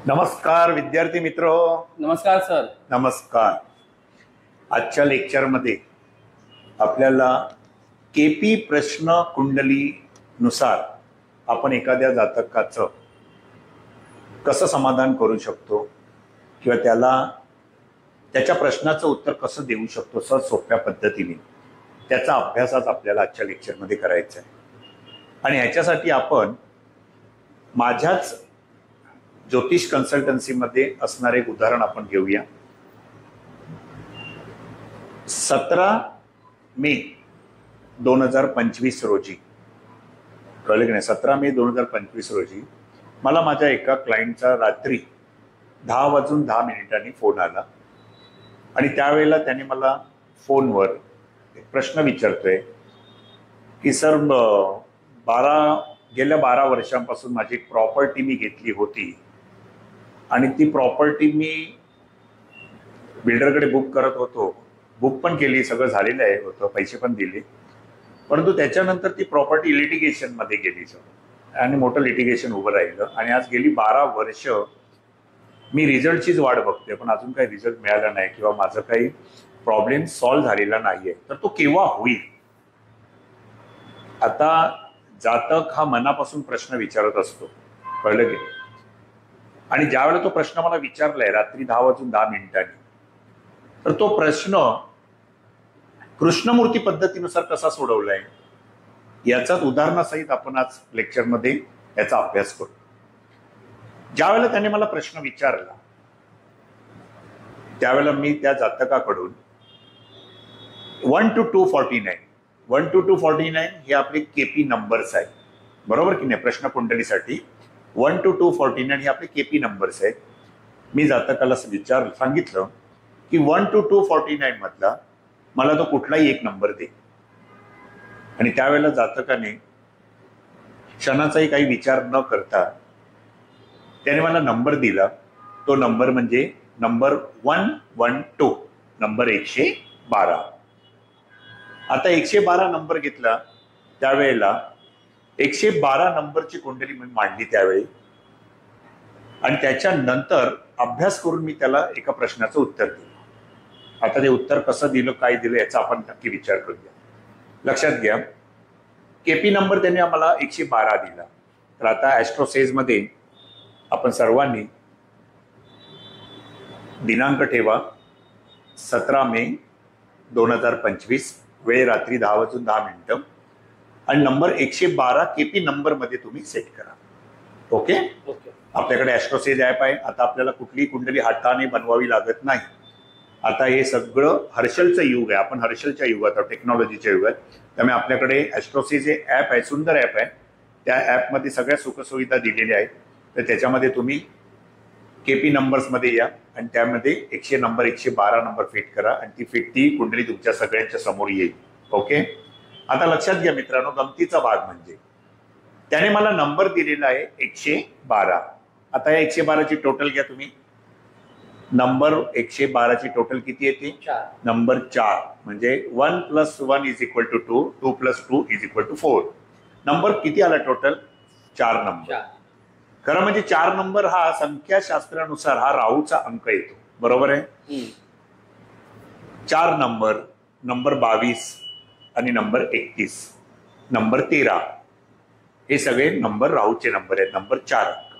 नमस्कार विद्यार्थी मित्र. नमस्कार सर. नमस्कार. आजच्या लेक्चरमध्ये आपल्याला केपी प्रश्न कुंडलीनुसार आपण एखाद्या जातकाचं कसं समाधान करू शकतो किंवा त्याच्या प्रश्नाचं उत्तर कसं देऊ शकतो सहज सोप्या पद्धतीने, त्याचा अभ्यास आज आपल्याला आजच्या लेक्चरमध्ये करायचा आहे. आणि ह्याच्यासाठी आपण माझ्याच ज्योतिष कन्सल्टन्सीमध्ये असणारे एक उदाहरण आपण घेऊया. 17 मे 2025 रोजी, कळलं की नाही, 17 मे 2025 रोजी मला माझ्या एका क्लायंटचा रात्री 10:10 फोन आला. आणि त्यावेळेला त्याने मला फोनवर एक प्रश्न विचारतोय की सर, गेल्या 12 वर्षांपासून माझी एक प्रॉपर्टी मी घेतली होती आणि ती प्रॉपर्टी मी बिल्डरकडे बुक करत होतो, बुक पण केली, सगळं झालेलं आहे होतं, पैसे पण दिले, परंतु त्याच्यानंतर ती प्रॉपर्टी लिटिगेशनमध्ये गेली आणि मोठं लिटिगेशन उभं राहिलं. आणि आज गेली 12 वर्ष मी रिझल्टचीच वाट बघतोय, पण अजून काही रिझल्ट मिळाला नाही किंवा माझं काही प्रॉब्लेम सॉल्व्ह झालेला नाहीये. तर तो केव्हा होईल? आता जातक हा मनापासून प्रश्न विचारत असतो, कळलं की. आणि ज्यावेळेला तो प्रश्न मला विचारलाय रात्री 10:10, तर तो प्रश्न कृष्णमूर्ती पद्धतीनुसार कसा सोडवलाय याचाच उदाहरणासहित आपण आज लेक्चरमध्ये याचा अभ्यास करू. ज्यावेळेला त्याने मला प्रश्न विचारला त्यावेळेला मी त्या जातकाकडून 1 to 249 हे आपले केपी नंबर्स आहेत, बरोबर की नाही. प्रश्न कुंडलीसाठी 1 to 249 हे आपले केपी नंबर्स आहेत. मी जातकाला सांगितलं की 1 to 249 मधला मला तो कुठलाही एक नंबर दे. आणि त्यावेळेला जातकाने क्षणाचाही काही विचार न करता त्याने मला नंबर दिला. तो नंबर म्हणजे नंबर 112, नंबर 112. आता 112 नंबर घेतला, त्यावेळेला 112 नंबरची कुंडली मी मांडली त्यावेळी. आणि त्याच्यानंतर अभ्यास करून मी त्याला एका प्रश्नाचं उत्तर दिलं. आता ते उत्तर कसं दिलं, काय दिलं, याचा आपण नक्की विचार करूया. लक्षात घ्या, केपी नंबर त्याने आम्हाला 112 दिला. तर आता ॲस्ट्रोसेज मध्ये आपण सर्वांनी दिनांक ठेवा 17 मे 2025, वेळ रात्री 10:10 आणि नंबर 112 केपी नंबर मध्ये तुम्ही सेट करा. ओके. आपल्याकडे ॲस्ट्रोसेज ॲप आहे. आता आपल्याला कुठलीही कुंडली हाताने बनवावी लागत नाही. आता हे सगळं हर्षलचं युग आहे, आपण हर्षलच्या युगात आहोत, टेक्नॉलॉजीच्या युगात. त्यामुळे आपल्याकडे ॲस्ट्रोसेज हे ॲप आहे, सुंदर ॲप आहे. त्या ॲपमध्ये सगळ्या सुखसुविधा दिलेल्या आहेत. तर त्याच्यामध्ये तुम्ही केपी नंबर्समध्ये या आणि त्यामध्ये 112 नंबर फिट करा आणि ती कुंडली तुमच्या सगळ्यांच्या समोर येईल. ओके. आता लक्षात घ्या मित्रांनो, गमतीचा भाग म्हणजे त्याने मला नंबर दिलेला आहे 112. आता या 112ची टोटल घ्या तुम्ही. नंबर 112ची टोटल किती येते? 4. नंबर 4 म्हणजे 1 + 1 = 2, 2 + 2 = 4. नंबर किती आला टोटल? 4 नंबर. खरं म्हणजे 4 नंबर हा संख्याशास्त्रानुसार हा राहूचा अंक येतो, बरोबर आहे. 4 नंबर, नंबर 22 आणि नंबर 31, नंबर 13 हे सगळे नंबर राहूचे नंबर आहेत. नंबर 4 अंक.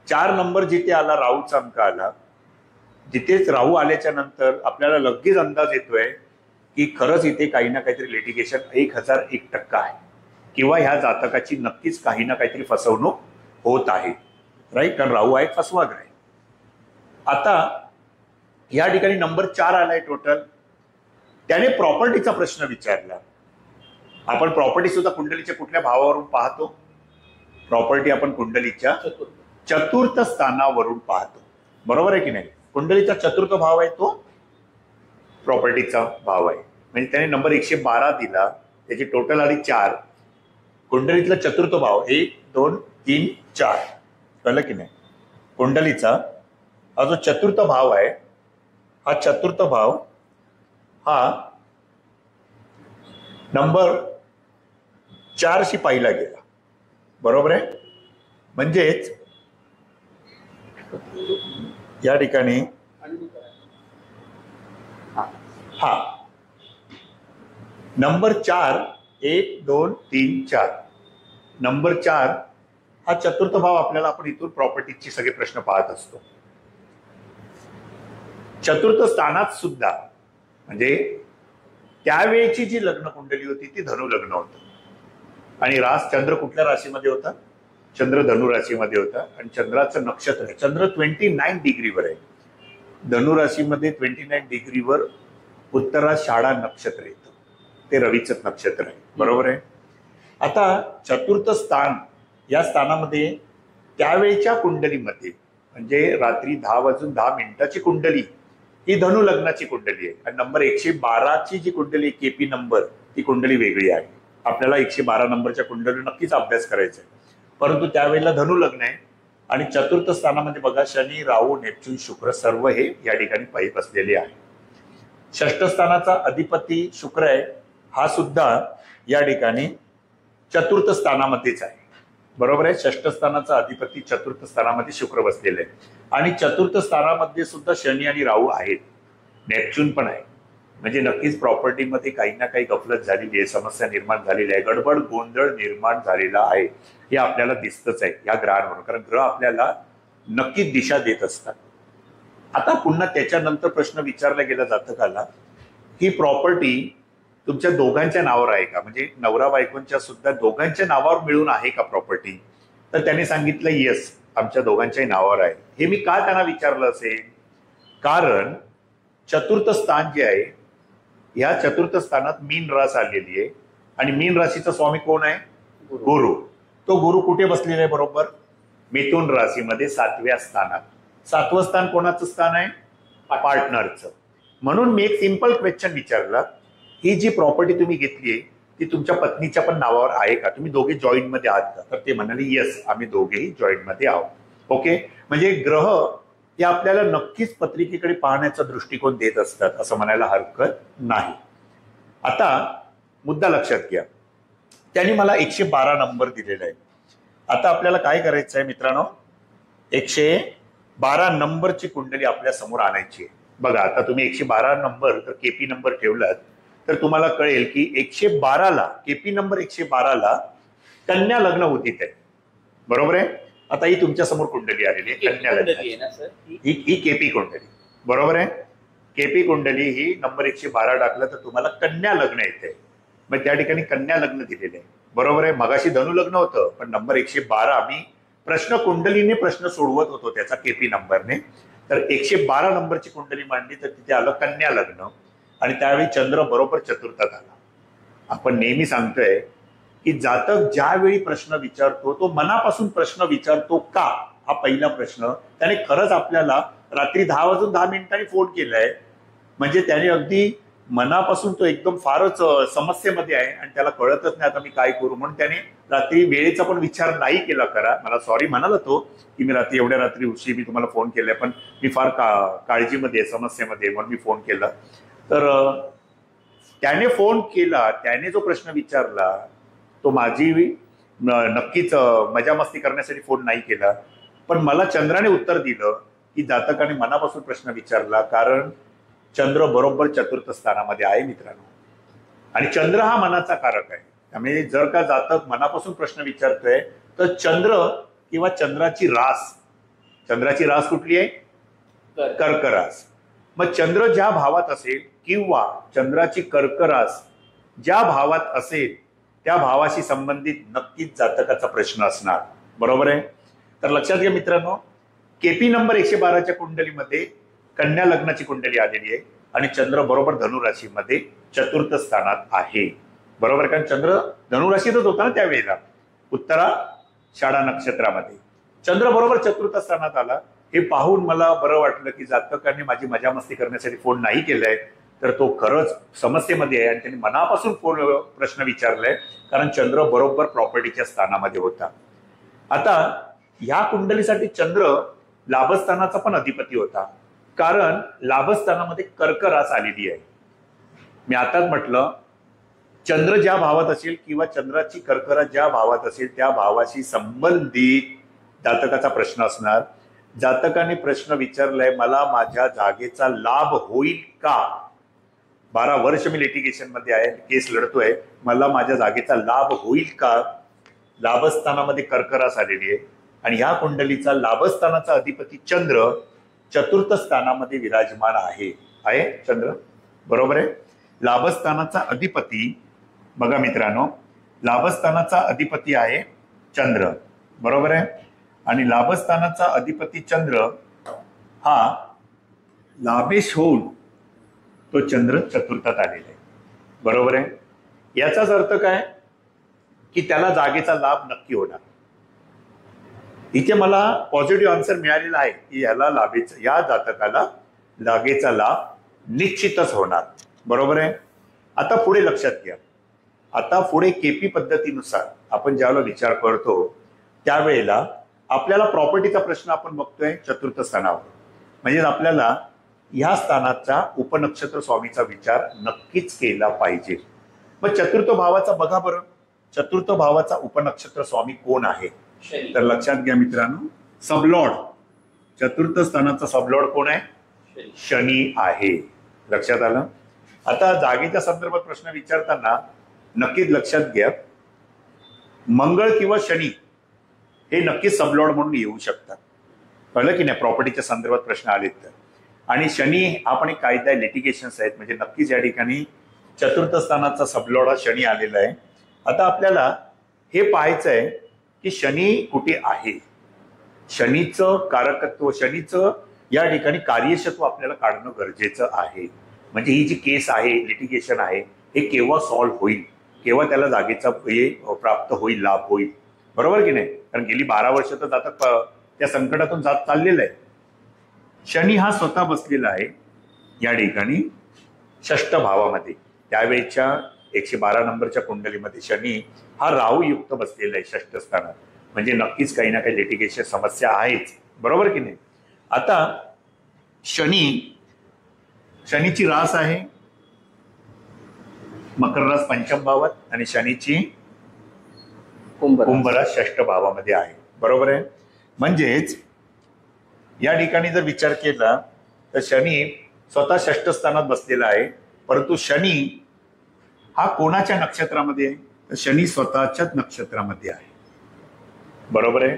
4 नंबर जिथे आला, राहूचा अंक आला, जिथेच राहू आल्याच्या नंतर आपल्याला लगेच अंदाज येतोय की खरंच इथे काही ना काहीतरी लिटिगेशन 1001% आहे किंवा ह्या जातकाची नक्कीच काही ना काहीतरी फसवणूक होत आहे, राईट. कारण राहू आहे फसवाग्र आहे. आता या ठिकाणी नंबर 4 आलाय टोटल. त्याने प्रॉपर्टीचा प्रश्न विचारला. आपण प्रॉपर्टी सुद्धा कुंडलीच्या कुठल्या भावावरून पाहतो? प्रॉपर्टी आपण कुंडलीच्या चतुर्थ स्थानावरून पाहतो, बरोबर आहे की नाही. कुंडलीचा चतुर्थ भाव आहे तो प्रॉपर्टीचा भाव आहे. म्हणजे त्याने नंबर 112 दिला, त्याची टोटल आली 4. कुंडलीतला चतुर्थ भाव 1, 2, 3, 4, कळलं की नाही. कुंडलीचा हा जो चतुर्थ भाव आहे, हा चतुर्थ भाव हा नंबर 4शी पाहिला गेला, बरोबर आहे. म्हणजेच या ठिकाणी हा नंबर 4 1 2 3 4 नंबर 4 हा चतुर्थ भाव आपल्याला आपण इथून प्रॉपर्टीचे सगळे प्रश्न पाहत असतो. चतुर्थ स्थानात सुद्धा म्हणजे त्यावेळेची जी लग्न कुंडली होती ती धनु लग्न होतं आणि चंद्र कुठल्या राशीमध्ये होता? चंद्र धनु राशीमध्ये होता आणि चंद्राचं नक्षत्र आहे. चंद्र 29 डिग्रीवर आहे. धनु राशीमध्ये 29 डिग्रीवर उत्तराषाढा नक्षत्र येतं. ते रवीचं नक्षत्र आहे. बरोबर आहे. आता चतुर्थ स्थान या स्थानामध्ये त्यावेळेच्या कुंडलीमध्ये म्हणजे रात्री 10:10 कुंडली ही धनु लग्नाची कुंडली आहे आणि नंबर 112 जी कुंडली केपी नंबर ती कुंडली वेगळी आहे. आपल्याला 112 नंबरच्या कुंडली नक्कीच अभ्यास करायचा आहे. परंतु त्यावेळेला धनु लग्न आहे आणि चतुर्थ स्थानामध्ये बघा शनी राहू नेपच्यून शुक्र सर्व हे या ठिकाणी पायी बसलेले आहे. षष्ठ स्थानाचा अधिपती शुक्र आहे. हा सुद्धा या ठिकाणी चतुर्थ स्थानामध्येच आहे. बरोबर आहे. षष्ठ स्थानाचा अधिपती चतुर्थ स्थानामध्ये शुक्र बसलेले आहे आणि चतुर्थ स्थानामध्ये सुद्धा शनी आणि राहू आहेत. नेपच्यून पण आहे. म्हणजे नक्कीच प्रॉपर्टीमध्ये काही ना काही गफलत झालेली आहे, समस्या निर्माण झालेली आहे, गडबड गोंधळ निर्माण झालेला आहे हे आपल्याला दिसतच आहे या ग्रहांवरून. कारण ग्रह आपल्याला नक्कीच दिशा देत असतात. आता पुन्हा त्याच्यानंतर प्रश्न विचारला गेला जातकाला ही प्रॉपर्टी तुमच्या दोघांच्या नावावर आहे का? म्हणजे नवरा बायकोंच्या सुद्धा दोघांच्या नावावर मिळून आहे का प्रॉपर्टी? तर त्याने सांगितलं येस आमच्या दोघांच्याही नावावर आहे. हे मी का त्यांना विचारलं असेल? कारण चतुर्थ स्थान जे आहे या चतुर्थ स्थानात मीन रास आलेली आहे आणि मीन राशीचा स्वामी कोण आहे? गुरु. तो गुरु कुठे बसलेला आहे? बरोबर मिथुन राशीमध्ये 7व्या स्थानात. 7वं स्थान कोणाचं स्थान आहे? पार्टनरचं. म्हणून मी एक सिंपल क्वेश्चन विचारला ही जी प्रॉपर्टी तुम्ही घेतली आहे ती तुमच्या पत्नीच्या पण नावावर आहे का? तुम्ही दोघे जॉईंट मध्ये आहात का? तर ते म्हणाले येस आम्ही दोघेही जॉईंट मध्ये आहोत. ओके. म्हणजे ग्रह हे आपल्याला नक्कीच पत्रिकेकडे पाहण्याचा दृष्टिकोन देत असतात असं म्हणायला हरकत नाही. आता मुद्दा लक्षात घ्या. त्यांनी मला 112 नंबर दिलेला आहे. आता आपल्याला काय करायचं आहे मित्रांनो? 112 नंबरची कुंडली आपल्या समोर आणायची आहे. बघा आता तुम्ही 112 नंबर तर केपी नंबर ठेवलात तर तुम्हाला कळेल की 112ला केपी नंबर 112ला कन्या लग्न होती ते. बरोबर आहे. आता ही तुमच्या समोर कुंडली आलेली आहे कन्या लग्न. ही केपी कुंडली. बरोबर आहे. केपी कुंडली ही नंबर 112 टाकलं तर तुम्हाला कन्या लग्न येते. मग त्या ठिकाणी कन्या लग्न दिलेले आहे. बरोबर आहे. मगाशी धनु लग्न होतं पण नंबर 112 आम्ही प्रश्न कुंडलीने प्रश्न सोडवत होतो त्याचा केपी नंबरने. तर 112 नंबरची कुंडली मांडली तर तिथे आलं कन्या लग्न आणि त्यावेळी चंद्र बरोबर चतुर्थात आला. आपण नेहमी सांगतोय की जातक ज्यावेळी प्रश्न विचारतो तो मनापासून प्रश्न विचारतो का हा पहिला प्रश्न. त्याने खरंच आपल्याला रात्री 10:10 फोन केलाय म्हणजे त्याने अगदी मनापासून तो एकदम फारच समस्येमध्ये आहे आणि त्याला कळतच नाही आता मी काय करू म्हणून त्याने रात्री वेळेचा पण विचार नाही केला. करा मला सॉरी म्हणाला तो की मी रात्री एवढ्या रात्री उशी मी तुम्हाला फोन केलाय पण मी फार काळजीमध्ये समस्येमध्ये म्हणून मी फोन केला. तर त्याने फोन केला त्याने जो प्रश्न विचारला तो माझी नक्कीच मजा मस्ती करण्यासाठी फोन नाही केला पण मला चंद्राने उत्तर दिलं की जातकाने मनापासून प्रश्न विचारला कारण चंद्र बरोबर चतुर्थ स्थानामध्ये आहे मित्रांनो आणि चंद्र हा मनाचा कारक आहे. त्यामुळे जर का जातक मनापासून प्रश्न विचारतोय तर चंद्र किंवा चंद्राची रास कुठली आहे? कर्क रास. मग चंद्र ज्या भावात असेल किंवा चंद्राची कर्क रास ज्या भावात असेल त्या भावाशी संबंधित नक्कीच जातकाचा प्रश्न असणार. बरोबर आहे. तर लक्षात घ्या मित्रांनो केपी नंबर 112च्या कुंडलीमध्ये कन्या लग्नाची कुंडली आलेली आहे आणि चंद्र बरोबर धनुराशीमध्ये चतुर्थ स्थानात आहे. बरोबर. कारण चंद्र धनुराशीतच होता ना त्यावेळेला उत्तराषाढा नक्षत्रामध्ये चंद्र बरोबर चतुर्थ स्थानात आला. हे पाहून मला बरं वाटलं की जातकाने माझी मजा मस्ती करण्यासाठी फोन नाही केलाय तर तो खरंच समस्येमध्ये आहे आणि त्यांनी मनापासून प्रश्न विचारलाय कारण चंद्र बरोबर प्रॉपर्टीच्या स्थानामध्ये होता. आता ह्या कुंडलीसाठी चंद्र लाभस्थानाचा पण अधिपती होता कारण लाभस्थानामध्ये कर्क रास आलेली आहे. मी आताच म्हटलं चंद्र ज्या भावात असेल किंवा चंद्राची कर्क रास ज्या भावात असेल त्या भावाशी संबंधित जातकाचा प्रश्न असणार. जातकाने प्रश्न विचारलाय, मला माझ्या जागेचा लाभ होईल का? 12 वर्ष मी लिटिगेशन मध्ये आहे, केस लढतोय, मला माझ्या जागेचा लाभ होईल का? लाभस्थानामध्ये कर्करास आलेली आहे आणि ह्या कुंडलीचा लाभस्थानाचा अधिपती चंद्र चतुर्थ स्थानामध्ये विराजमान आहे. चंद्र, बरोबर आहे. लाभस्थानाचा अधिपती बघा मित्रांनो, लाभस्थानाचा अधिपती आहे चंद्र, बरोबर आहे. आणि लाभस्थानाचा अधिपती चंद्र हा लाभेश होऊन तो चंद्र चतुर्थात आलेला आहे, बरोबर आहे. याचाच अर्थ काय की त्याला जागेचा लाभ नक्की होणार. इथे मला पॉझिटिव्ह आन्सर मिळालेला आहे की याला या जातकाला जागेचा लाभ निश्चितच होणार, बरोबर आहे. आता पुढे लक्षात घ्या, आता पुढे केपी पद्धतीनुसार आपण ज्यावेळेला विचार करतो त्यावेळेला आपल्याला प्रॉपर्टीचा प्रश्न आपण बघतोय चतुर्थ स्थानावर, म्हणजे आपल्याला ह्या स्थानाचा उपनक्षत्र स्वामीचा विचार नक्कीच केला पाहिजे. मग चतुर्थ भावाचा बघा बरं, चतुर्थ भावाचा उपनक्षत्र स्वामी कोण आहे? तर लक्षात घ्या मित्रांनो, सबलॉर्ड, चतुर्थ स्थानाचा सबलॉर्ड कोण आहे? शनी आहे. लक्षात आलं. आता जागेच्या संदर्भात प्रश्न विचारताना नक्कीच लक्षात घ्या, मंगळ किंवा शनी हे नक्कीच सबलॉर्ड म्हणून येऊ शकतात, कळलं की नाही, प्रॉपर्टीच्या संदर्भात प्रश्न आलेत तर. आणि शनी हा पण एक कायदा आहे, लिटिगेशन्स आहेत, म्हणजे नक्कीच या ठिकाणी चतुर्थ स्थानाचा सबलॉर्ड हा शनी आलेला आहे. आता आपल्याला हे पाहायचं आहे की शनी कुठे आहे, शनीचं कारकत्व, शनीचं या ठिकाणी कार्यक्षत्व आपल्याला काढणं गरजेचं आहे. म्हणजे ही जी केस आहे, लिटिगेशन आहे, हे केव्हा सॉल्व्ह होईल, केव्हा त्याला जागेचा हे प्राप्त होईल, लाभ होईल, बरोबर की नाही. कारण गेली 12 वर्ष तर जातक त्या संकटातून जात चाललेलं आहे. शनी हा स्वतः बसलेला आहे या ठिकाणी षष्ठ भावामध्ये. त्यावेळेच्या 112 नंबरच्या कुंडलीमध्ये शनी हा राहू युक्त बसलेला आहे षष्ठ स्थानात, म्हणजे नक्कीच काही ना काही लिटिगेशन समस्या आहेच, बरोबर की नाही. आता शनीची रास आहे मकर रास पंचम भावात आणि शनीची कुंभ रास षष्ठ भावामध्ये आहे, बरोबर आहे. म्हणजेच या ठिकाणी जर विचार केला तर शनी स्वतः षष्ठ स्थानात बसलेला आहे, परंतु शनी हा कोणाच्या नक्षत्रामध्ये आहे? तर शनी स्वतःच्याच नक्षत्रामध्ये आहे, बरोबर आहे.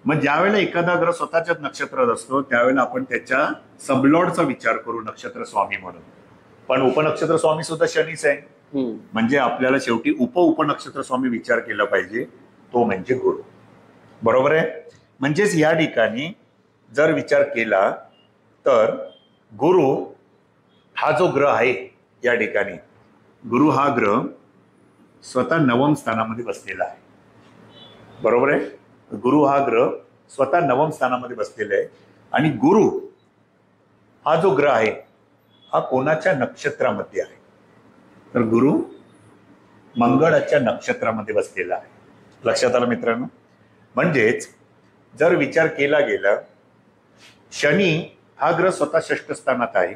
मग ज्यावेळेला एखादा ग्रह स्वतःच्याच नक्षत्रात असतो त्यावेळेला आपण त्याच्या सबलॉर्डचा विचार करू नक्षत्र स्वामी म्हणून, पण उपनक्षत्र स्वामी सुद्धा शनीच आहे. म्हणजे आपल्याला शेवटी उपनक्षत्र स्वामी विचार केला पाहिजे, तो म्हणजे गुरु, बरोबर आहे. म्हणजेच या ठिकाणी जर विचार केला तर गुरु हा जो ग्रह आहे, या ठिकाणी गुरु हा ग्रह स्वतः नवम स्थानामध्ये बसलेला आहे, बरोबर आहे. गुरु हा ग्रह स्वतः नवम स्थानामध्ये बसलेला आहे आणि गुरु हा जो ग्रह आहे हा कोणाच्या नक्षत्रामध्ये आहे? तर गुरु मंगळाच्या नक्षत्रामध्ये बसलेला आहे. लक्षात आलं मित्रांनो. म्हणजेच जर विचार केला गेला, शनी हा ग्रह स्वतः षष्ठ स्थानात आहे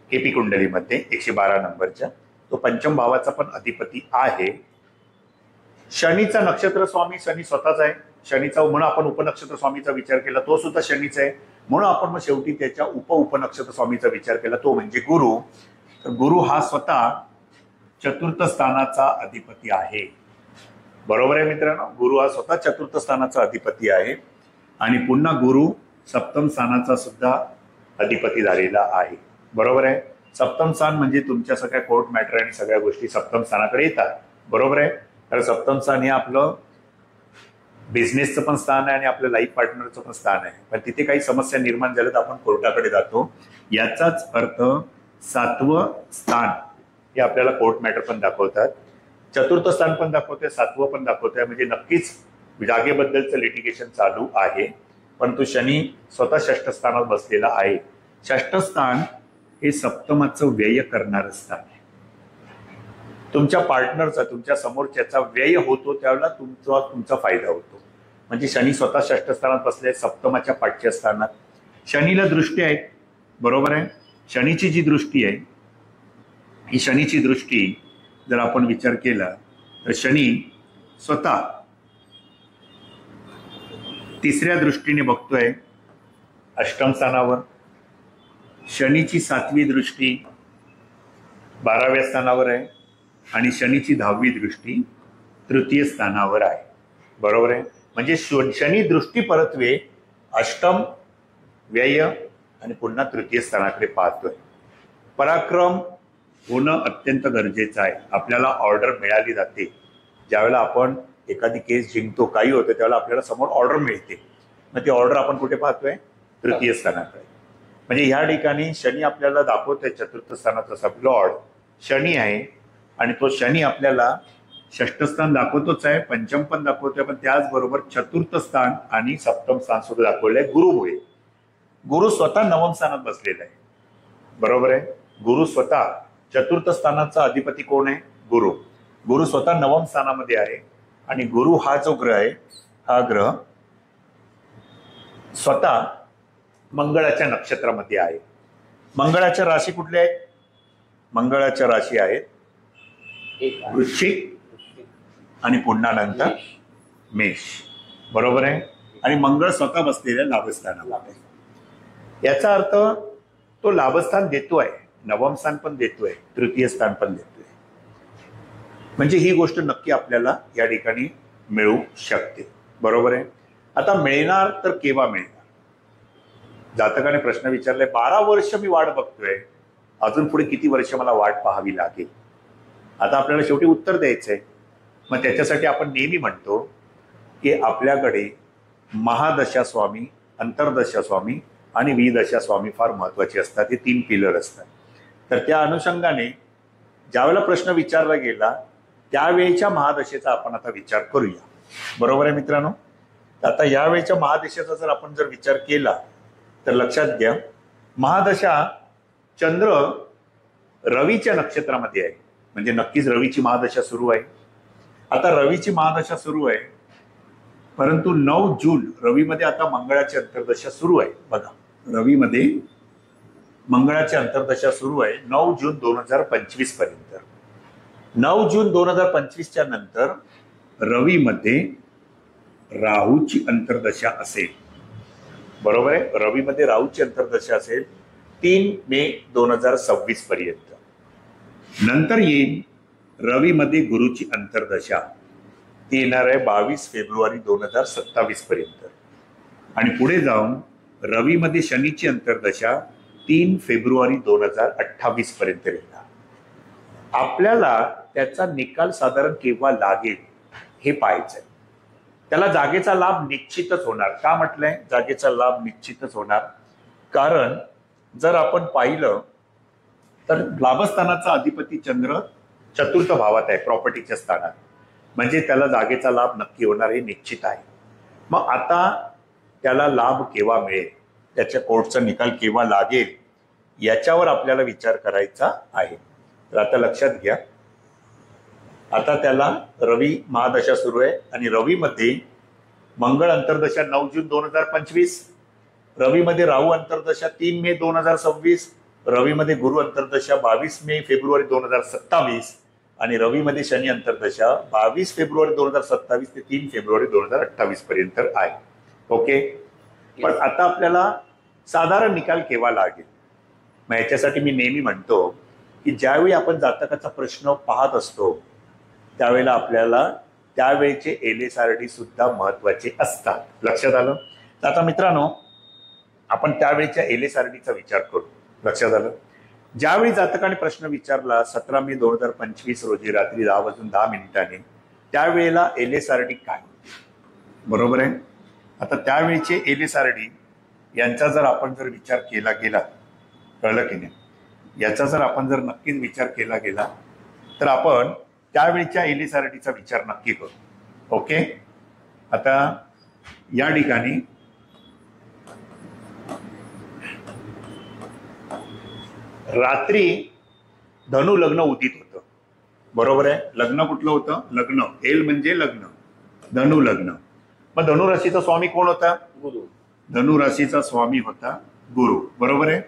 केपी कुंडलीमध्ये 112 नंबरच्या, तो पंचम भावाचा पण अधिपती आहे. शनीचा नक्षत्र स्वामी शनी स्वतःच आहे, शनीचा म्हणून आपण उपनक्षत्र स्वामीचा विचार केला तो सुद्धा शनीच आहे, म्हणून आपण मग शेवटी त्याच्या उपनक्षत्र स्वामीचा विचार केला, तो म्हणजे गुरु. तर गुरु हा स्वतः चतुर्थ स्थानाचा अधिपती आहे, बरोबर आहे मित्रांनो. गुरु हा स्वतः चतुर्थ स्थानाचा अधिपती आहे आणि पुन्हा गुरु सप्तम स्थानाचा सुद्धा अधिपती झालेला आहे, बरोबर आहे. सप्तम स्थान म्हणजे तुमच्या सगळ्या कोर्ट मॅटर आणि सगळ्या गोष्टी सप्तम स्थानाकडे येतात, बरोबर आहे. कारण सप्तम स्थान हे आपलं बिझनेसचं पण स्थान आहे आणि आपलं लाईफ पार्टनरचं पण स्थान आहे. पण तिथे काही समस्या निर्माण झाल्या तर आपण कोर्टाकडे जातो. याचाच अर्थ सातवं स्थान हे आपल्याला कोर्ट मॅटर पण दाखवतात, चतुर्थ स्थान पण दाखवतंय, सातवं पण दाखवतंय. म्हणजे नक्कीच जागेबद्दलचं लिटिगेशन चालू आहे. परंतु शनी स्वतः षष्ठ स्थानात बसलेला आहे. षष्ठ स्थान हे सप्तमाचं व्यय करणारं स्थान आहे. तुमच्या पार्टनरचा, तुमच्या समोरच्याचा व्यय होतो त्यावेळेला तुमचा फायदा होतो. म्हणजे शनी स्वतः षष्ठ स्थानात बसले, सप्तमाच्या पाठच्या स्थानात. शनीला दृष्टी आहेत, बरोबर आहे. शनीची जी दृष्टी आहे ही शनीची दृष्टी जर आपण विचार केला तर शनी स्वतः तिसऱ्या दृष्टीने बघतोय अष्टम स्थानावर, शनीची 7वी दृष्टी 12व्या स्थानावर आहे आणि शनीची 10वी दृष्टी 3य स्थानावर आहे. बरोबर आहे. म्हणजे शनी दृष्टी परत्वे अष्टम, व्यय आणि पुन्हा 3य स्थानाकडे पाहतोय. पराक्रम होणं अत्यंत गरजेचं आहे. आपल्याला ऑर्डर मिळाली जाते. ज्यावेळेला आपण एखादी केस जिंकतो, काही होतं, त्यावेळेला आपल्याला समोर ऑर्डर मिळते. मग ती ऑर्डर आपण कुठे पाहतोय? 3य स्थानाकडे. म्हणजे ह्या ठिकाणी शनी आपल्याला दाखवतोय 4th स्थानाचा सब लॉर्ड शनी आहे आणि तो शनी आपल्याला 6ष्ठ स्थान दाखवतोच आहे, पंचम पण दाखवतोय, पण त्याचबरोबर 4th स्थान आणि 7म स्थान सुद्धा दाखवलंय गुरुमुळे. गुरु स्वतः 9म स्थानात बसलेला आहे. बरोबर आहे. गुरु स्वतः 4th स्थानाचा अधिपती कोण आहे? गुरु. गुरु स्वतः 9म स्थानामध्ये आहे आणि गुरु हा जो ग्रह आहे, हा ग्रह स्वतः मंगळाच्या नक्षत्रामध्ये आहे. मंगळाच्या राशी कुठल्या आहेत? मंगळाच्या राशी आहेत वृश्चिक आणि पुन्हा नंतर मेष. बरोबर आहे. आणि मंगळ स्वतः बसलेल्या लाभस्थानाला. याचा अर्थ तो लाभस्थान देतोय, 9म स्थान पण देतोय, 3य स्थान पण देतोय. म्हणजे ही गोष्ट नक्की आपल्याला या ठिकाणी मिळू शकते. बरोबर आहे. आता मिळणार तर केव्हा मिळणार? जातकाने प्रश्न विचारलाय, 12 वर्ष मी वाट बघतोय, अजून पुढे किती वर्ष मला वाट पाहावी लागेल? आता आपल्याला शेवटी उत्तर द्यायचंय. मग त्याच्यासाठी आपण नेहमी म्हणतो की आपल्याकडे महादशा स्वामी, अंतर्दशा स्वामी आणि विदशा स्वामी फार महत्वाचे असतात. हे 3 पिलर असतात. तर त्या अनुषंगाने ज्यावेळेला प्रश्न विचारला गेला त्यावेळेच्या महादशेचा आपण आता विचार करूया. बरोबर आहे मित्रांनो. आता यावेळेच्या महादशेचा जर आपण विचार केला तर लक्षात घ्या, महादशा चंद्र रवीच्या नक्षत्रामध्ये आहे. म्हणजे नक्कीच रवीची महादशा सुरू आहे. आता रवीची महादशा सुरू आहे, परंतु 9 जून रवीमध्ये आता मंगळाची अंतर्दशा सुरू आहे. बघा, रवीमध्ये मंगळाची अंतर्दशा सुरू आहे 9 जून 2025 पर्यंत. 9 जून 2025च्या नंतर रवीमध्ये राहूची अंतर्दशा असेल. बरोबर आहे. रवीमध्ये राहूची अंतर्दशा असेल 3 मे 2026 पर्यंत. नंतर येईल रवीमध्ये गुरुची अंतर्दशा, ती येणार आहे 22 फेब्रुवारी 2027 पर्यंत. आणि पुढे जाऊन रवीमध्ये शनीची अंतर्दशा 3 फेब्रुवारी 2028 पर्यंत येणार. आपल्याला त्याचा निकाल साधारण केव्हा लागेल हे पाहायचंय. त्याला जागेचा लाभ निश्चितच होणार. का म्हटलंय जागेचा लाभ निश्चितच होणार? कारण जर आपण पाहिलं तर लाभस्थानाचा अधिपती चंद्र 4th भावात आहे, प्रॉपर्टीच्या स्थानात. म्हणजे त्याला जागेचा लाभ नक्की होणार हे निश्चित आहे. मग आता त्याला लाभ केव्हा मिळेल, त्याच्या कोर्टचा निकाल केव्हा लागेल, याच्यावर आपल्याला विचार करायचा आहे. तर आता लक्षात घ्या, आता त्याला रवी महादशा सुरू आहे आणि रवीमध्ये मंगळ अंतर्दशा 9 जून 2025, रवीमध्ये राहू अंतर्दशा 3 मे 2026, रवीमध्ये गुरु अंतर्दशा 22 मे फेब्रुवारी 2027 आणि रवीमध्ये शनी अंतर्दशा 22 फेब्रुवारी 2027 ते 3 फेब्रुवारी 2028 पर्यंत आहे. ओके. पण आता आपल्याला साधारण निकाल केव्हा लागेल? मग याच्यासाठी मी नेहमी म्हणतो की ज्यावेळी आपण जातकाचा प्रश्न पाहत असतो त्यावेळेला आपल्याला त्यावेळेचे LSRD सुद्धा महत्वाचे असतात. लक्षात आलं? तर आता मित्रांनो, आपण त्यावेळेच्या LSRDचा विचार करू. लक्षात आलं? ज्यावेळी जातकाने प्रश्न विचारला 17 मे 2025 रोजी रात्री 10:10 त्यावेळेला LSRD काय? बरोबर आहे. आता त्यावेळेचे LSRD यांचा जर आपण विचार केला गेला, कळलं की नाही, याचा जर आपण नक्कीच विचार केला गेला तर आपण त्यावेळेच्या LSRDचा विचार नक्की करू. ओके. आता या ठिकाणी रात्री धनु लग्न उदित होतं. बरोबर आहे. लग्न कुठलं होतं? लग्न, एल म्हणजे लग्न, धनु लग्न. मग धनु राशीचा स्वामी कोण होता? गुरु. धनु राशीचा स्वामी होता गुरु. बरोबर आहे.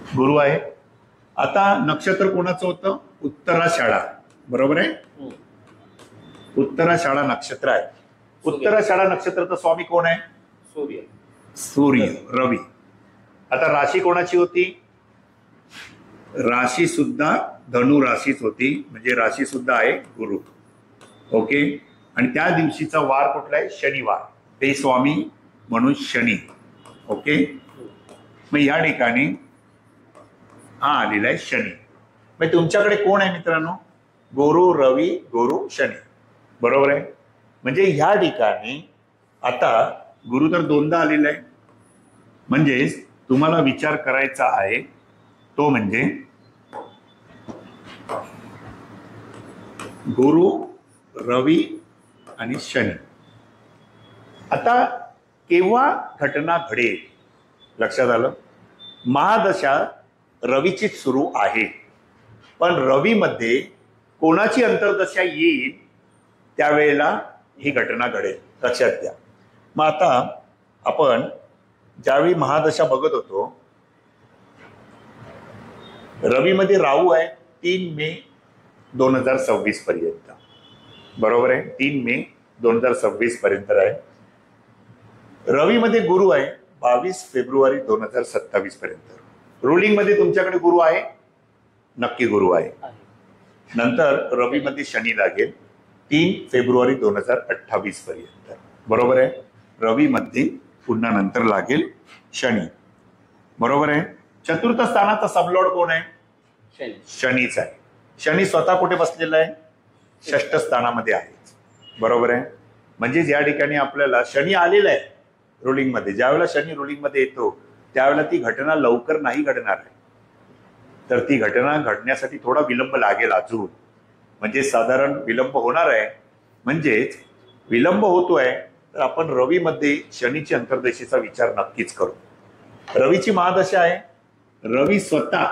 गुरु आहे. आता नक्षत्र कोणाचं होतं? उत्तराषाढा. बरोबर आहे. उत्तराषाढा नक्षत्र आहे. उत्तराषाढा नक्षत्राचा स्वामी कोण आहे? सूर्य. सूर्य, रवी. आता राशी कोणाची होती? राशी सुद्धा धनु राशीच होती, म्हणजे राशी सुद्धा आहे गुरु. ओके. आणि त्या दिवशीचा वार कुठला आहे? शनिवार. ते स्वामी म्हणून शनी. ओके. मग या ठिकाणी हा आलेला आहे शनी. मग तुमच्याकडे कोण आहे मित्रांनो? गुरु, रवी, गुरु, शनी. बरोबर आहे. म्हणजे ह्या ठिकाणी आता गुरु तर दोनदा आलेला आहे. म्हणजेच तुम्हाला विचार करायचा आहे तो म्हणजे गुरु, रवी आणि शनी. आता केव्हा घटना घडेल? लक्षात आलं? महादशा रवीचीच सुरू आहे, पण रवीमध्ये कोणाची अंतर्दशा येईल त्यावेळेला ही घटना घडेल. लक्षात घ्या. मग आता आपण ज्यावेळी महादशा बघत होतो, रवीमध्ये राहू आहे 3 मे 2026 पर्यंत. बरोबर आहे. 3 मे 2026 पर्यंत आहे. रवीमध्ये गुरु आहे 22 फेब्रुवारी 2027 पर्यंत. रुलिंग मध्ये तुमच्याकडे गुरु आहे, नक्की गुरु आहे. नंतर रवीमध्ये शनी लागेल 3 फेब्रुवारी 2028 पर्यंत. बरोबर आहे. रवीमध्ये पुन्हा नंतर लागेल शनी. बरोबर आहे. चतुर्थ स्थानाचा सबलॉर्ड कोण आहे? शनीच आहे. शनी स्वतः कुठे बसलेला आहे? षष्ठ स्थानामध्ये आहे. बरोबर आहे. म्हणजे ज्या ठिकाणी आपल्याला शनी आलेला आहे रुलिंग मध्ये, ज्यावेळेला शनी रुलिंग मध्ये येतो त्यावेळेला ती घटना लवकर नाही घडणार आहे, तर ती घटना घडण्यासाठी थोडा विलंब लागेल अजून. म्हणजे साधारण विलंब होणार आहे. म्हणजेच विलंब होतोय तर आपण रवीमध्ये शनीची अंतर्दशेचा विचार नक्कीच करू. रवीची महादशा आहे. रवी स्वतः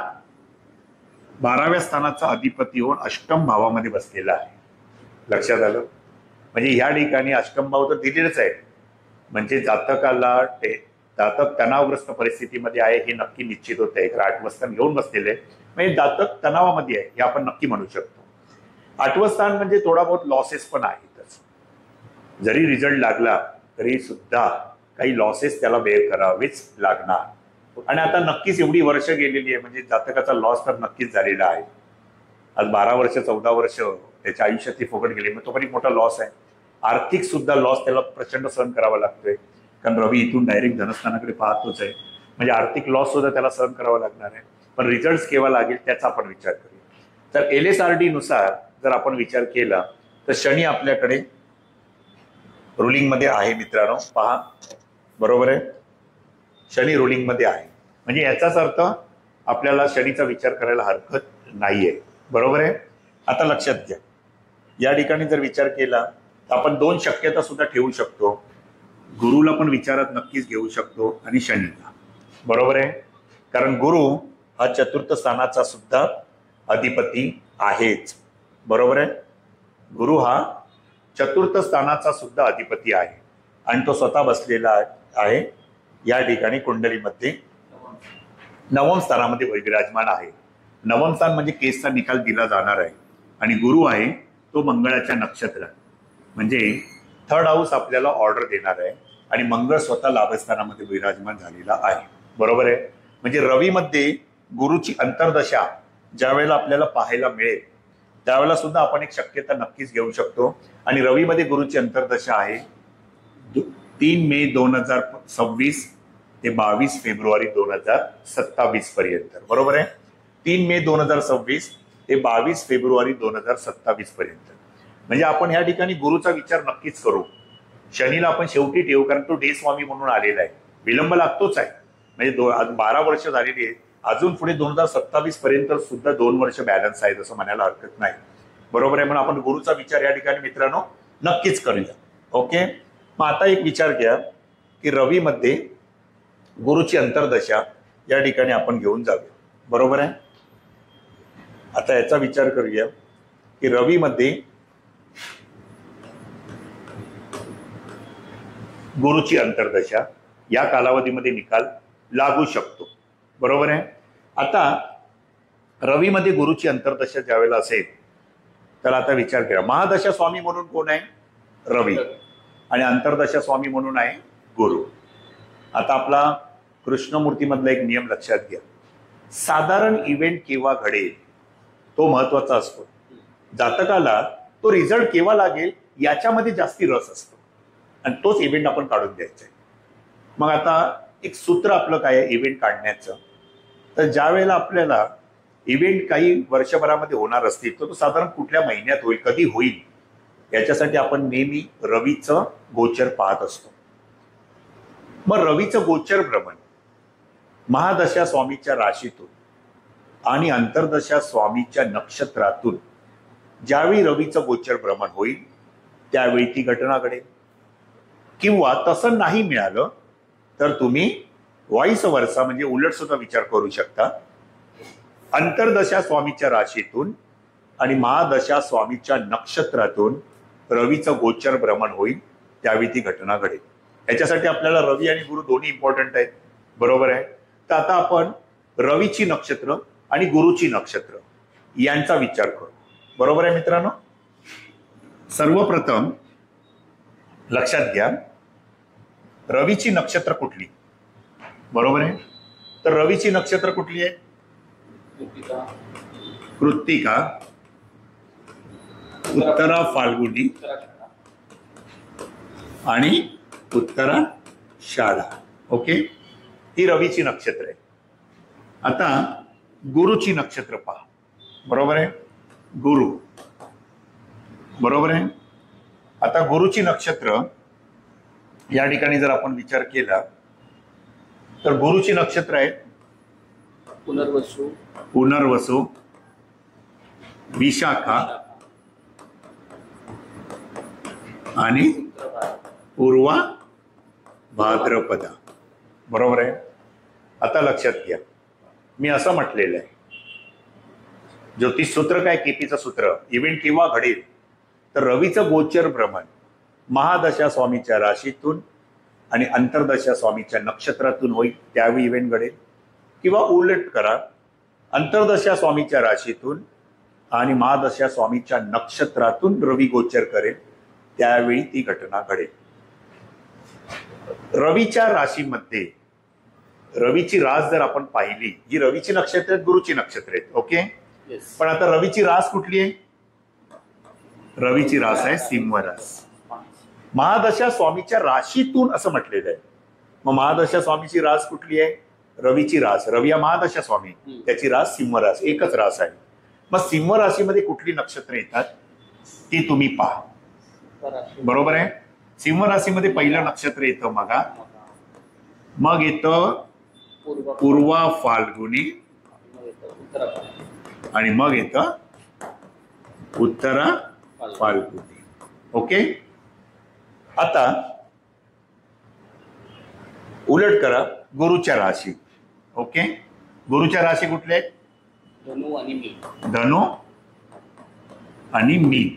12व्या स्थानाचा अधिपती होऊन अष्टम भावामध्ये बसलेला आहे. लक्षात आलं? म्हणजे ह्या ठिकाणी अष्टम भाव तर दिलेलंच आहे, म्हणजे जातकाला जातक तणावग्रस्त परिस्थितीमध्ये आहे हे नक्की निश्चित होत आहे. 8वं स्थान घेऊन बसलेलं आहे, म्हणजे जातक तणावामध्ये आहे हे आपण नक्की म्हणू शकतो. 8वं स्थान म्हणजे थोडा बहुत लॉसेस पण आहेतच. जरी रिझल्ट लागला तरी सुद्धा काही लॉसेस त्याला बेअर करावेच लागणार. आणि आता नक्कीच एवढी वर्ष गेलेली आहे, म्हणजे जातकाचा लॉस तर नक्कीच झालेला आहे. आज 12 वर्ष 14 वर्ष त्याच्या आयुष्यात ती फुकट गेली, मग तो पण एक मोठा लॉस आहे. आर्थिक सुद्धा लॉस त्याला प्रचंड सहन करावा लागतोय, कारण रवी इथून डायरेक्ट धनस्थानाकडे पाहतोच आहे. म्हणजे आर्थिक लॉस सुद्धा त्याला सहन करावा लागणार आहे. पण रिझल्ट केव्हा लागेल त्याचा आपण विचार करूया. तर LSRD नुसार जर आपण विचार केला तर शनी आपल्याकडे रुलिंग मध्ये आहे मित्रांनो. पहा, बरोबर आहे. शनी रुलिंग मध्ये आहे, म्हणजे याचाच अर्थ आपल्याला शनीचा विचार करायला हरकत नाहीये. बरोबर आहे. आता लक्षात घ्या, या ठिकाणी जर विचार केला तर आपण 2 शक्यता सुद्धा ठेवू शकतो. गुरुला पण विचारात नक्कीच घेऊ शकतो आणि शनीला. बरोबर आहे. कारण गुरु हा चतुर्थ स्थानाचा सुद्धा अधिपती आहेच. बरोबर आहे. गुरु हा चतुर्थ स्थानाचा सुद्धा अधिपती आहे आणि तो स्वतः बसलेला आहे या ठिकाणी कुंडलीमध्ये 9व्या स्थानामध्ये विराजमान आहे. 9वं स्थान म्हणजे केसचा निकाल दिला जाणार आहे आणि गुरु आहे तो मंगळाच्या नक्षत्रात, म्हणजे 3rd हाऊस आपल्याला ऑर्डर देणार आहे आणि मंगळ स्वतः लाभस्थानामध्ये विराजमान झालेला आहे. बरोबर आहे. म्हणजे रवीमध्ये गुरुची अंतर्दशा ज्या वेळेला आपल्याला पाहायला मिळेल त्यावेळेला सुद्धा आपण एक शक्यता नक्कीच घेऊ शकतो. आणि रवीमध्ये गुरुची अंतर्दशा आहे 3 मे 2026 ते 22 फेब्रुवारी 2027 पर्यंत. बरोबर आहे. 3 मे 2026 ते 22 फेब्रुवारी 2027 पर्यंत. म्हणजे आपण या ठिकाणी गुरुचा विचार नक्कीच करू. शनीला आपण शेवटी ठेवू, कारण तो डे स्वामी म्हणून आलेला आहे. विलंब लागतोच आहे, म्हणजे 12 वर्ष झालेली आहे. अजून पुढे 2027 पर्यंत सुद्धा 2 वर्ष बॅलन्स आहे असं म्हणायला हरकत नाही. बरोबर आहे. म्हणून आपण गुरुचा विचार या ठिकाणी मित्रांनो नक्कीच करूया. ओके. मग आता एक विचार घ्या की रवीमध्ये गुरुची अंतर्दशा या ठिकाणी आपण घेऊन जाऊया. बरोबर आहे. आता याचा विचार करूया की रवीमध्ये गुरुची अंतर्दशा या कालावधीमध्ये निकाल लागू शकतो. बरोबर आहे. आता रवीमध्ये गुरुची अंतर्दशा ज्यावेळेला असेल तर आता विचार करा, महादशा स्वामी म्हणून कोण आहे? रवी. आणि अंतर्दशा स्वामी म्हणून आहे गुरु. आता आपला कृष्णमूर्तीमधला एक नियम लक्षात घ्या. साधारण इव्हेंट केव्हा घडेल तो महत्वाचा असतो. जातकाला तो रिझल्ट केव्हा लागेल याच्यामध्ये जास्ती रस असतो आणि तोच इव्हेंट आपण काढून द्यायचा आहे. मग आता एक सूत्र आपलं काय आहे इव्हेंट काढण्याचं, तर ज्या वेळेला आपल्याला इव्हेंट काही वर्षभरामध्ये होणार असतील तर तो साधारण कुठल्या महिन्यात होईल, कधी होईल, याच्यासाठी आपण नेहमी रवीचं गोचर पाहत असतो. मग रवीचं गोचर भ्रमण महादशा स्वामीच्या राशीतून आणि अंतर्दशा स्वामीच्या नक्षत्रातून ज्यावेळी रवीचं गोचर भ्रमण होईल त्यावेळी ती घटना घडेल. किंवा तसं नाही मिळालं तर तुम्ही वाईस वर्सा म्हणजे उलट सुद्धा विचार करू शकता. अंतर्दशा स्वामीच्या राशीतून आणि महादशा स्वामीच्या नक्षत्रातून रवीचं गोचर भ्रमण होईल त्यावेळी ती घटना घडेल. याच्यासाठी आपल्याला रवी आणि गुरु दोन्ही इम्पॉर्टंट आहेत, बरोबर आहे. तर आता आपण रवीची नक्षत्र आणि गुरुची नक्षत्र यांचा विचार करू, बरोबर आहे मित्रांनो. सर्वप्रथम लक्षात घ्या रवीची नक्षत्र कुठली, बरोबर आहे. तर रवीची नक्षत्र कुठली आहे? कृत्तिका, उत्तरा फाल्गुनी आणि उत्तराषाढा. ओके, ही रवीची नक्षत्र आहे. आता गुरुची नक्षत्र पहा, बरोबर आहे. गुरु, बरोबर आहे. आता गुरुची नक्षत्र या ठिकाणी जर आपण विचार केला तर गुरुची नक्षत्र आहे पुनर्वसु, विशाखा आणि पूर्वा भाद्रपदा, बरोबर आहे. आता लक्षात घ्या मी असं म्हटलेलं आहे ज्योतिष सूत्र काय, केपीचं सूत्र, इव्हेंट केव्हा घडेल तर रवीचं गोचर भ्रमण महादशा स्वामीच्या राशीतून आणि अंतर्दशा स्वामीच्या नक्षत्रातून होईल त्यावेळी इव्हेंट घडेल. किंवा उलट करा, अंतर्दशा स्वामीच्या राशीतून आणि महादशा स्वामीच्या नक्षत्रातून रवी गोचर करेल त्यावेळी ती घटना घडेल. रवीच्या राशीमध्ये रवीची रास जर आपण पाहिली, जी रवीची नक्षत्र आहेत गुरुची नक्षत्र आहेत, ओके. पण आता रवीची रास कुठली आहे? रवीची रास आहे सिंह रास. महादशा स्वामीच्या राशीतून असं म्हटलेलं आहे. मग महादशा स्वामीची रास कुठली आहे? रवीची रास. रवी हा महादशा स्वामी, त्याची रास सिंह रास, एकच रास आहे. मग सिंह राशीमध्ये कुठली नक्षत्र येतात ती तुम्ही पहा, बरोबर आहे. सिंह राशीमध्ये पहिलं नक्षत्र येतं मगा, मग येतं पूर्वा फाल्गुनी आणि मग येतं उत्तरा फाल्गुनी. ओके, आता उलट करा गुरुच्या राशी. ओके, गुरुच्या राशी कुठल्या आहेत? धनु आणि मीन.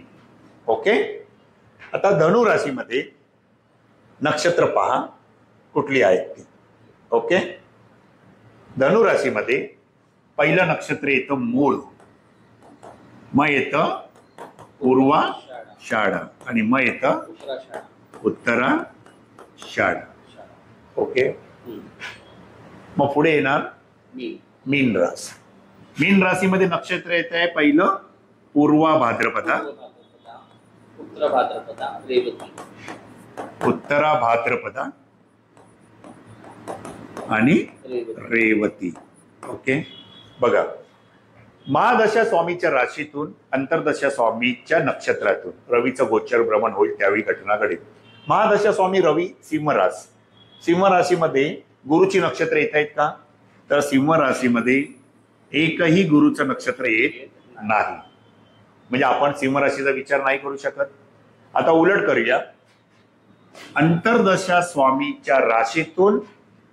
ओके, आता धनु राशीमध्ये नक्षत्र पहा कुठली आहेत ती. ओके, धनु राशीमध्ये पहिलं नक्षत्र येतं मूळ, मग येतं पूर्वाषाढा आणि मग येतं उत्तराषाढा. ओके, मग पुढे येणार मीन रास. मीन राशीमध्ये नक्षत्र येत आहे पहिलं पूर्वा भाद्रपदा, उत्तरा भाद्रपदा आणि रेवती. ओके, बघा महादशा स्वामीच्या राशीतून अंतर्दशा स्वामीच्या नक्षत्रातून रवीचं गोचर भ्रमण होईल त्यावेळी घटना घडेल. महादशा स्वामी रवी सिंह रास. सिंह राशीमध्ये गुरुची नक्षत्र येत आहेत का? तर सिंह राशीमध्ये एकही गुरुचं नक्षत्र येत नाही, म्हणजे आपण सिंह राशीचा विचार नाही करू शकत. आता उलट करूया, अंतर्दशा स्वामीच्या राशीतून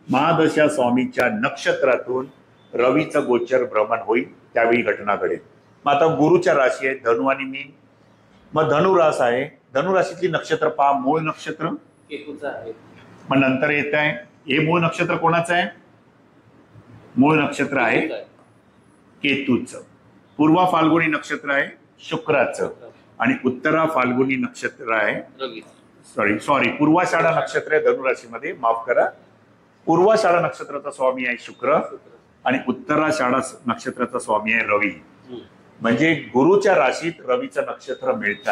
महादशा स्वामीच्या नक्षत्रातून रवीचं गोचर भ्रमण होईल त्यावेळी घटना घडेल. मग आता गुरुच्या राशी आहे धनु आणि मीन, मग धनु रास आहे. धनु राशीतली नक्षत्र पहा, मूळ नक्षत्र केतूचं आहे. मग नंतर येत आहे हे मूळ नक्षत्र कोणाचं आहे? मूळ नक्षत्र आहे केतूचं. पूर्वा फाल्गुनी नक्षत्र आहे शुक्राचं आणि उत्तरा फाल्गुनी नक्षत्र आहे, सॉरी पूर्वाषाढा नक्षत्र आहे धनु राशीमध्ये, माफ करा, पूर्वाषाढा नक्षत्राचा स्वामी आहे शुक्र आणि उत्तराषाढा नक्षत्राचा स्वामी आहे रवी. म्हणजे गुरुच्या राशीत रवीचं नक्षत्र मिळत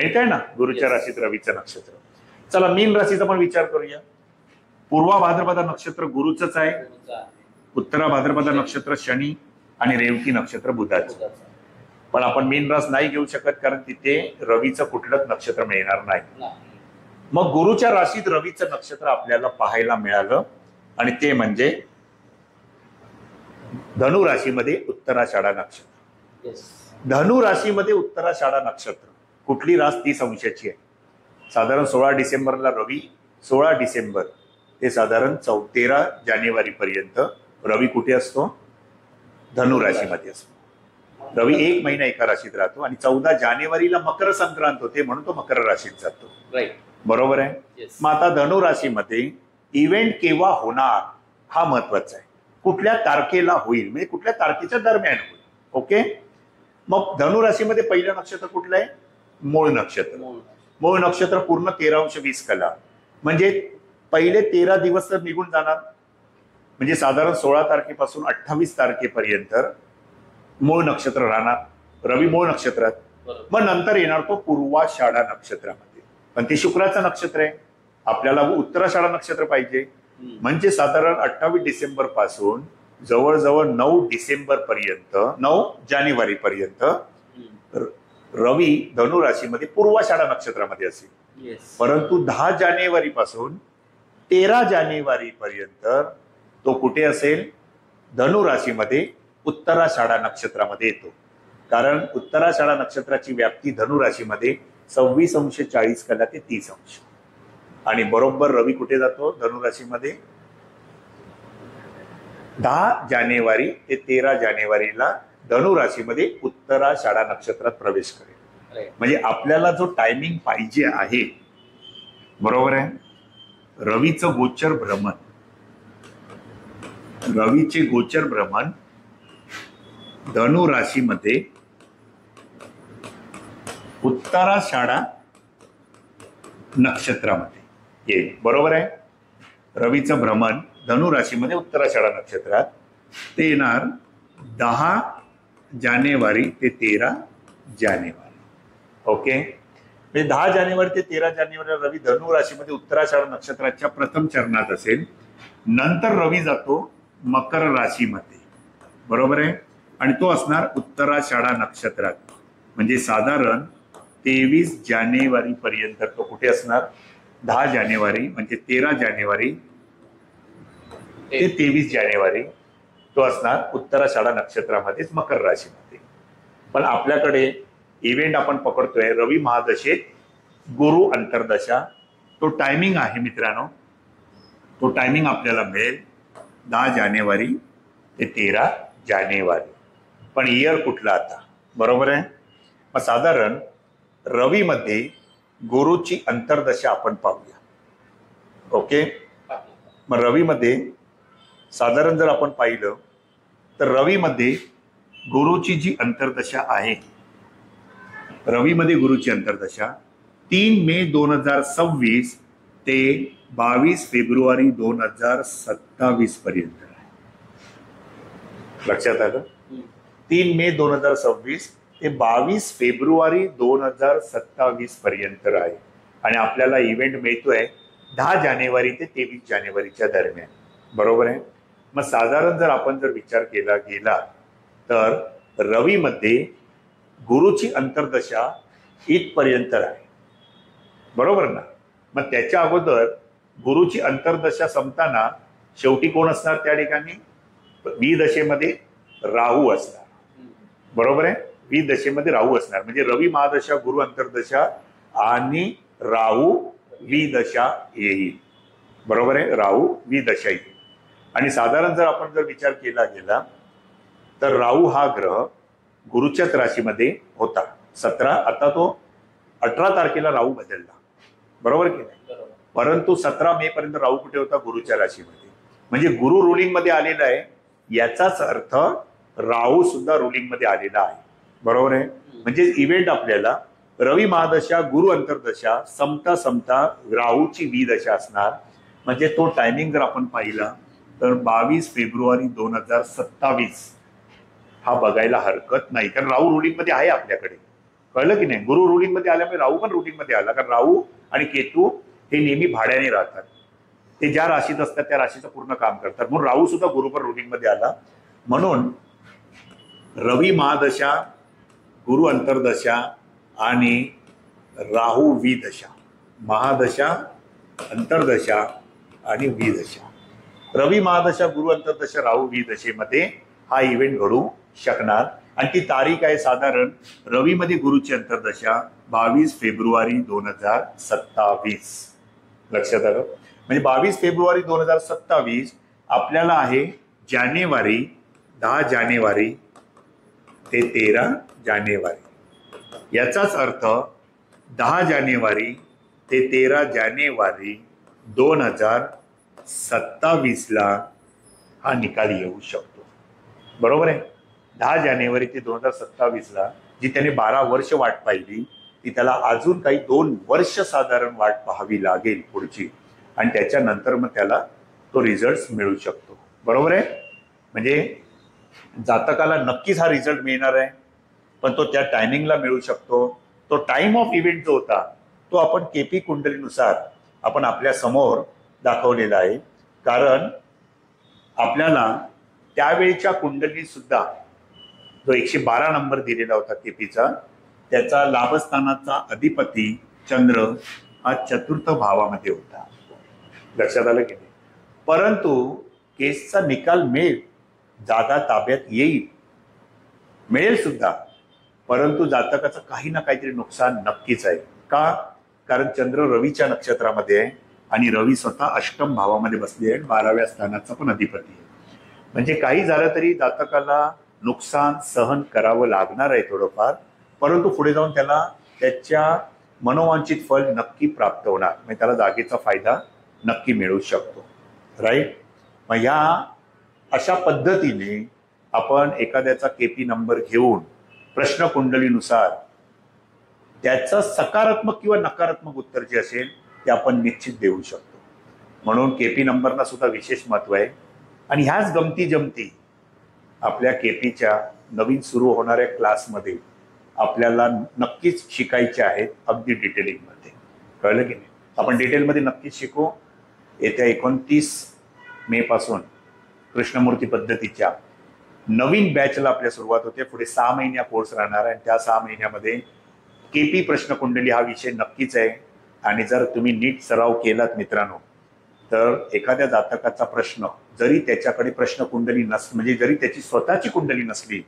आहे ना, गुरुच्या राशीत रवीचं नक्षत्र. चला मीन राशीचा पण विचार करूया. पूर्वा भाद्रपदा नक्षत्र गुरुचंच आहे, उत्तरा भाद्रपदा नक्षत्र शनी आणि रेवती नक्षत्र बुधाचं. पण आपण मीन रास नाही घेऊ शकत कारण तिथे रवीचं कुठलंच नक्षत्र मिळणार नाही. मग गुरुच्या राशीत रवीचं नक्षत्र आपल्याला पाहायला मिळालं आणि ते म्हणजे धनु राशीमध्ये उत्तराषाढा नक्षत्र. धनु राशीमध्ये उत्तराषाढा नक्षत्र कुठली रास 30 अंशाची आहे. साधारण 16 डिसेंबरला रवी, 16 डिसेंबर ते साधारण 13 जानेवारी पर्यंत रवी कुठे असतो? धनु राशीमध्ये असतो. रवी 1 महिना एका राशीत राहतो आणि 14 जानेवारीला मकर संक्रांत होते म्हणून तो मकर राशीत जातो. बरोबर आहे. मग आता धनु राशीमध्ये इव्हेंट केव्हा होणार हा महत्वाचा आहे. कुठल्या तारखेला होईल म्हणजे कुठल्या तारखेच्या दरम्यान होईल. ओके. मग धनु राशीमध्ये पहिलं नक्षत्र कुठलं आहे? मूळ नक्षत्र. मूळ नक्षत्र पूर्ण 13°20 कला म्हणजे पहिले 13 दिवस तर निघून जाणार. म्हणजे साधारण 16 तारखेपासून 28 तारखेपर्यंत मूळ नक्षत्र राहणार, रवी मूळ नक्षत्रात. मग नंतर येणार तो पूर्वाषाढा नक्षत्रामध्ये, पण ते शुक्राचं नक्षत्र आहे. आपल्याला उत्तराषाढा नक्षत्र पाहिजे. म्हणजे साधारण 28 डिसेंबर पासून जवळजवळ 9 डिसेंबर पर्यंत, 9 जानेवारी पर्यंत रवी धनु राशीमध्ये पूर्वाषाढा नक्षत्रामध्ये असेल. परंतु 10 जानेवारी पासून 13 जानेवारी पर्यंत तो कुठे असेल? धनु राशीमध्ये उत्तराषाढा नक्षत्रामध्ये येतो. कारण उत्तराषाढा नक्षत्राची व्याप्ती धनु राशीमध्ये 26°40 कला ते 30°. आणि बरोबर रवी कुठे जातो धनु राशीमध्ये? 10 जानेवारी ते 13 जानेवारीला धनु राशीमध्ये उत्तराषाढा नक्षत्रात प्रवेश करेल. म्हणजे आपल्याला जो टायमिंग पाहिजे आहे, बरोबर आहे, रवीचं गोचर भ्रमण, रवीचे गोचर भ्रमण धनु राशीमध्ये उत्तराषाढा नक्षत्रामध्ये येईल. बरोबर आहे. रवीचं भ्रमण धनु राशीमध्ये उत्तराषाढा नक्षत्रात ते येणार 10 जानेवारी ते 13 जानेवारी. ओके. म्हणजे 10 जानेवारी ते 13 जानेवारी रवी धनु राशीमध्ये उत्तराषाढा नक्षत्राच्या प्रथम चरणात असेल. नंतर रवी जातो मकर राशीमध्ये. बरोबर आहे. आणि तो असणार उत्तराषाढा नक्षत्रात. म्हणजे साधारण 23 जानेवारी पर्यंत तो कुठे असणार? 10 जानेवारी म्हणजे 13 जानेवारी ते 23 जानेवारी तो असणार उत्तराषाढा नक्षत्रामध्येच मकर राशीमध्ये. पण आपल्याकडे इव्हेंट आपण पकडतोय रवी महादशेत गुरु अंतर्दशा. तो टायमिंग आहे मित्रांनो, तो टायमिंग आपल्याला मिळेल 10 जानेवारी ते 13 जानेवारी. पण इयर कुठला आता? बरोबर आहे. मग साधारण रवीमध्ये गुरुची अंतर्दशा आपण पाहूया. ओके. मग रवीमध्ये साधारण जर आपण पाहिलं तर रवीमध्ये गुरुची जी अंतर्दशा आहे, रवीमध्ये गुरुची अंतर्दशा 3 मे 2026 ते 22 फेब्रुवारी 2027 पर्यंत आहे. लक्षात आलं? 3 मे 2026 ते 22 फेब्रुवारी 2027 पर्यंत आहे. आणि आपल्याला इव्हेंट मिळतोय 10 जानेवारी ते 23 जानेवारीच्या दरम्यान. बरोबर आहे. मग साधारण जर आपण विचार केला गेला तर रवीमध्ये गुरुची अंतर्दशा इथपर्यंत आहे. बरोबर ना? मग त्याच्या अगोदर गुरुची अंतर्दशा संपताना शेवटी कोण असणार त्या ठिकाणी? वी दशेमध्ये राहू असणार. बरोबर आहे. वी दशेमध्ये राहू असणार. म्हणजे रवी महादशा, गुरु अंतर्दशा आणि राहू वी दशा येईल. बरोबर आहे. राहू वी दशा येईल. आणि साधारण जर आपण विचार केला गेला तर राहू हा ग्रह गुरुच्याच राशीमध्ये होता 17, आता तो 18 तारखेला राहू बदलला. बरोबर की नाही? परंतु 17 मे पर्यंत राहू कुठे होता? गुरुच्या राशीमध्ये. म्हणजे गुरु रुलिंग मध्ये आलेला आहे, याचाच अर्थ राहू सुद्धा रुलिंग मध्ये आलेला आहे. बरोबर आहे. म्हणजे इव्हेंट आपल्याला रवी महादशा, गुरु अंतर्दशा संपता संपता राहूची वी दशा असणार म्हणजे तो टायमिंग जर आपण पाहिला तर 22 फेब्रुवारी 2027 हा बघायला हरकत नाही, कारण राहू रुलिंग मध्ये आहे आपल्याकडे. कळलं की नाही? गुरु रुलिंग मध्ये आल्यामुळे राहू पण रुलिंग मध्ये आला, कारण राहू आणि केतू हे नेहमी भाड्याने राहतात. ते ज्या राशीत असतात त्या राशीचं पूर्ण काम करतात. म्हणून राहू सुद्धा गुरुपर रुलिंग मध्ये आला. म्हणून रवी महादशा, गुरु अंतर्दशा आणि राहू विदशा, महादशा, अंतर्दशा आणि विदशा. रवी महादशा, गुरु अंतर्दशा, राहू विदशेमध्ये हा इव्हेंट घडू शकणार. आणि ती तारीख आहे साधारण रवी मध्ये गुरुची अंतर्दशा 22 फेब्रुवारी 2027. लक्षात आलं? म्हणजे 22 फेब्रुवारी 2027 आपल्याला आहे जानेवारी, 10 जानेवारी ते 13 जानेवारी. याचाच अर्थ 10 जानेवारी ते 13 जानेवारी 2027 ला हा निकाल येऊ शकतो. बरोबर आहे? 10 जानेवारी ते 2027 ला जी त्याने 12 वर्ष वाट पाहिली ती त्याला अजून काही 2 वर्ष साधारण वाट पाहावी लागेल पुढची, आणि त्याच्यानंतर मग त्याला तो रिझल्ट मिळू शकतो. बरोबर आहे? म्हणजे जातकाला नक्कीच हा रिझल्ट मिळणार आहे, पण तो त्या टायमिंगला मिळू शकतो. तो टाइम ऑफ इव्हेंट जो होता तो आपण केपी कुंडलीनुसार आपण आपल्या समोर दाखवलेला आहे, कारण आपल्याला त्यावेळच्या कुंडलीत सुद्धा जो 112 नंबर दिलेला होता केपीचा, त्याचा लाभस्थानाचा अधिपती चंद्र हा 4th भावामध्ये होता. लक्षात आलं की नाही? परंतु केसचा निकाल मिळेल, जागा ताब्यात येईल, मिळेल सुद्धा, परंतु जातकाचं काही ना काहीतरी नुकसान नक्कीच आहे. का? कारण चंद्र रवीच्या नक्षत्रामध्ये आहे आणि रवी स्वतः अष्टम भावामध्ये बसले आहे, 12व्या स्थानाचा पण अधिपती आहे. म्हणजे काही झालं तरी जातकाला नुकसान सहन करावं लागणार आहे थोडंफार, परंतु पुढे जाऊन त्याला त्याच्या मनोवांछित फल नक्की प्राप्त होणार. म्हणजे त्याला जागेचा फायदा नक्की मिळू शकतो. राईट? मग ह्या अशा पद्धतीने आपण एखाद्याचा केपी नंबर घेऊन प्रश्न कुंडलीनुसार त्याचं सकारात्मक किंवा नकारात्मक उत्तर जे असेल ते आपण निश्चित देऊ शकतो. म्हणून केपी नंबरना सुद्धा विशेष महत्व आहे. आणि ह्याच गमती जमती आपल्या केपीच्या नवीन सुरू होणाऱ्या क्लासमध्ये आपल्याला नक्कीच शिकायचे आहेत, अगदी डिटेलिंगमध्ये. कळलं की नाही? आपण डिटेलमध्ये नक्कीच शिकू. येत्या 29 मे पासून कृष्णमूर्ती पद्धतीच्या नवीन बॅचला आपल्या सुरुवात होते. पुढे 6 महिन्या कोर्स राहणार आहे. त्या 6 महिन्यामध्ये केपी प्रश्नकुंडली हा विषय नक्कीच आहे. आणि जर तुम्ही नीट सराव केलात मित्रांनो, तर एखाद्या जातकाचा प्रश्न जरी त्याच्याकडे प्रश्नकुंडली म्हणजे जरी त्याची स्वतःची कुंडली नसली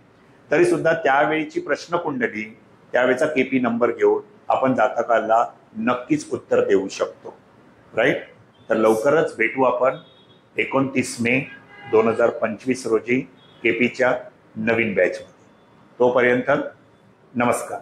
तरी सुद्धा त्यावेळीची प्रश्नकुंडली, त्यावेळेचा केपी नंबर घेऊन आपण जातकाला नक्कीच उत्तर देऊ शकतो. राईट? तर लवकरच भेटू आपण 29 मे 2025 रोजी केपीच्या नवीन बॅचमध्ये. तोपर्यंत नमस्कार.